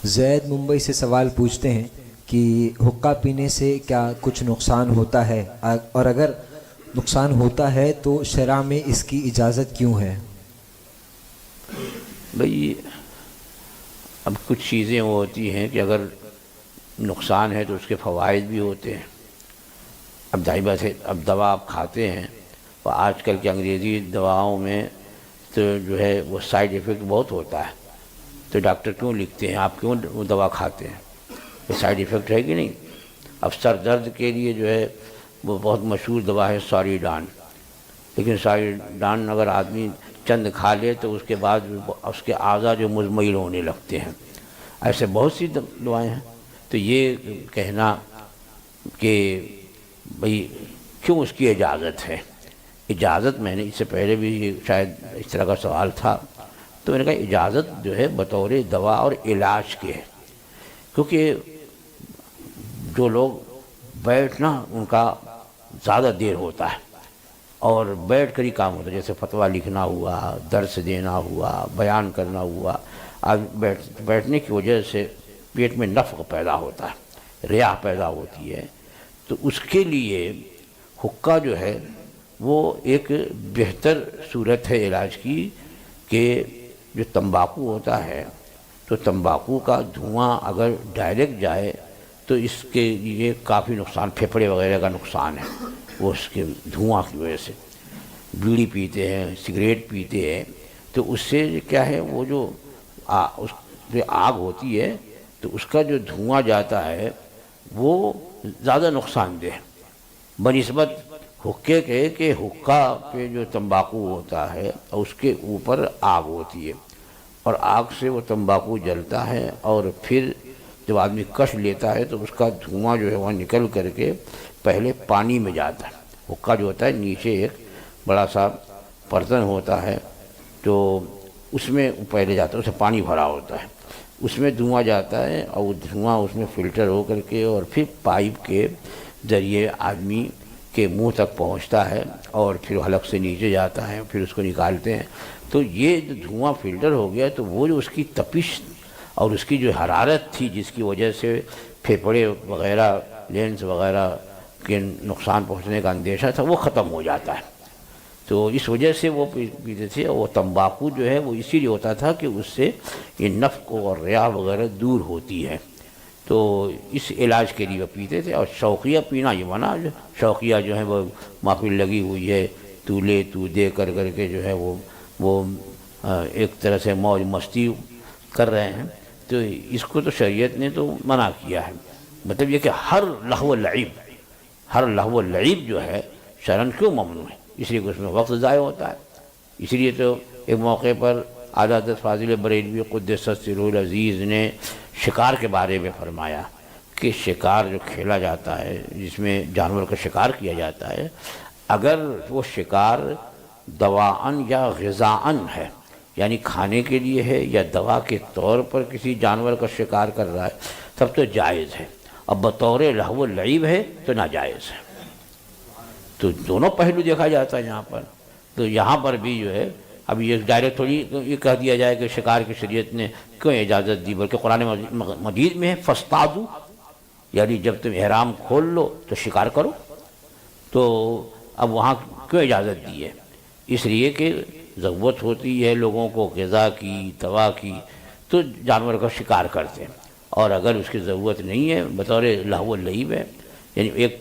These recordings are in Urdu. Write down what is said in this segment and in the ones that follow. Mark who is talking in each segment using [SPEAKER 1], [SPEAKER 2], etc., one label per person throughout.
[SPEAKER 1] زید ممبئی سے سوال پوچھتے ہیں کہ حقہ پینے سے کیا کچھ نقصان ہوتا ہے، اور اگر نقصان ہوتا ہے تو شرع میں اس کی اجازت کیوں ہے؟
[SPEAKER 2] بھئی اب کچھ چیزیں وہ ہوتی ہیں کہ اگر نقصان ہے تو اس کے فوائد بھی ہوتے ہیں۔ اب ظاہر بات ہے، اب دوا آپ کھاتے ہیں اور آج کل کی انگریزی دواؤں میں تو جو ہے وہ سائیڈ ایفیکٹ بہت ہوتا ہے، تو ڈاکٹر کیوں لکھتے ہیں، آپ کیوں وہ دوا کھاتے ہیں؟ یہ سائیڈ ایفیکٹ ہے کہ نہیں؟ اب سر درد کے لیے جو ہے وہ بہت مشہور دوا ہے ساریڈان، لیکن ساریڈان اگر آدمی چند کھا لے تو اس کے بعد اس کے اعضاء جو مزمحل ہونے لگتے ہیں۔ ایسے بہت سی دوائیں ہیں، تو یہ کہنا کہ بھئی کیوں اس کی اجازت ہے؟ اجازت، میں نے اس سے پہلے بھی شاید اس طرح کا سوال تھا، تو میں نے کہا اجازت جو ہے بطور دوا اور علاج کے ہے، کیونکہ جو لوگ بیٹھنا ان کا زیادہ دیر ہوتا ہے اور بیٹھ کر ہی کام ہوتا ہے، جیسے فتویٰ لکھنا ہوا، درس دینا ہوا، بیان کرنا ہوا، آج بیٹھنے کی وجہ سے پیٹ میں نفخ پیدا ہوتا ہے، ریاح پیدا ہوتی ہے، تو اس کے لیے حقہ جو ہے وہ ایک بہتر صورت ہے علاج کی، کہ جو تمباکو ہوتا ہے تو تمباکو کا دھواں اگر ڈائریکٹ جائے تو اس کے لیے کافی نقصان، پھیپھڑے وغیرہ کا نقصان ہے وہ اس کے دھواں کی وجہ سے۔ بیڑی پیتے ہیں، سگریٹ پیتے ہیں، تو اس سے کیا ہے، وہ جو اس میں آگ ہوتی ہے تو اس کا جو دھواں جاتا ہے وہ زیادہ نقصان دہ ہے بنسبت حقے کے، کہ حقہ پہ جو تمباکو ہوتا ہے اس کے اوپر آگ ہوتی ہے اور آگ سے وہ تمباکو جلتا ہے، اور پھر جب آدمی کش لیتا ہے تو اس کا دھواں جو ہے وہاں نکل کر کے پہلے پانی میں جاتا ہے۔ حقہ جو ہوتا ہے نیچے ایک بڑا سا برتن ہوتا ہے تو اس میں پہلے جاتا ہے، اس میں پانی بھرا ہوتا ہے، اس میں دھواں جاتا ہے اور وہ دھواں اس میں فلٹر ہو کر کے اور پھر پائپ کے ذریعے آدمی کے منہ تک پہنچتا ہے اور پھر حلق سے نیچے جاتا ہے، پھر اس کو نکالتے ہیں۔ تو یہ جو دھواں فلٹر ہو گیا تو وہ جو اس کی تپش اور اس کی جو حرارت تھی جس کی وجہ سے پھیپھڑے وغیرہ، لینس وغیرہ کے نقصان پہنچنے کا اندیشہ تھا، وہ ختم ہو جاتا ہے۔ تو اس وجہ سے وہ پیتے تھے، اور وہ تمباکو جو ہے وہ اسی لیے ہوتا تھا کہ اس سے یہ نفخ اور ریاح وغیرہ دور ہوتی ہے، تو اس علاج کے لیے وہ پیتے تھے۔ اور شوقیہ پینا یہ منع ہے، شوقیہ جو ہیں وہ محفل لگی ہوئی ہے، تو لے تو دے کر کر کے جو ہے وہ ایک طرح سے موج مستی کر رہے ہیں، تو اس کو تو شریعت نے تو منع کیا ہے۔ مطلب یہ کہ ہر لہو و لعب جو ہے شرعاً کیوں ممنوع ہے؟ اس لیے کہ اس میں وقت ضائع ہوتا ہے۔ اس لیے تو ایک موقع پر اعلیٰ حضرت فاضل بریلوی قدس سرہ العزیز نے شکار کے بارے میں فرمایا کہ شکار جو کھیلا جاتا ہے، جس میں جانور کا شکار کیا جاتا ہے، اگر وہ شکار دواعن یا غذاعن ہے، یعنی کھانے کے لیے ہے یا دوا کے طور پر کسی جانور کا شکار کر رہا ہے، تب تو جائز ہے، اب بطور لہو و لعب ہے تو ناجائز ہے۔ تو دونوں پہلو دیکھا جاتا ہے یہاں پر۔ تو یہاں پر بھی جو ہے اب یہ ڈائریکٹ تھوڑی یہ کہہ دیا جائے کہ شکار کی شریعت نے کیوں اجازت دی، بلکہ قرآن مجید میں ہے فاصطادوا، یعنی جب تم احرام کھول لو تو شکار کرو، تو اب وہاں کیوں اجازت دی ہے؟ اس لیے کہ ضرورت ہوتی ہے لوگوں کو غذا کی، دوا کی، تو جانور کا شکار کرتے ہیں، اور اگر اس کی ضرورت نہیں ہے بطور لہو و لعب ہے، یعنی ایک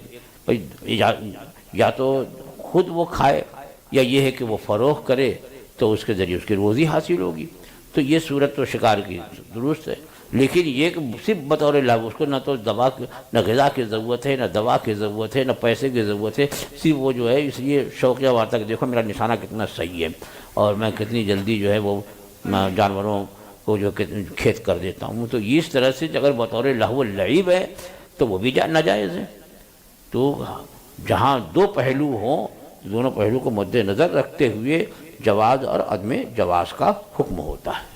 [SPEAKER 2] یا تو خود وہ کھائے یا یہ ہے کہ وہ فروخت کرے تو اس کے ذریعے اس کی روزی حاصل ہوگی، تو یہ صورت تو شکار کی درست ہے۔ لیکن یہ کہ صرف بطور لہو، اس کو نہ تو نہ غذا کی ضرورت ہے، نہ دوا کی ضرورت ہے، نہ پیسے کی ضرورت ہے، صرف وہ جو ہے اس لیے شوقیہ وہاں تک دیکھو میرا نشانہ کتنا صحیح ہے اور میں کتنی جلدی جو ہے وہ جانوروں کو جو کھیت کر دیتا ہوں، تو اس طرح سے اگر بطور لہو و لعب ہے تو وہ بھی ناجائز ہے۔ تو جہاں دو پہلو ہوں، دونوں پہلو کو مد نظر رکھتے ہوئے جواز اور عدم جواز کا حکم ہوتا ہے۔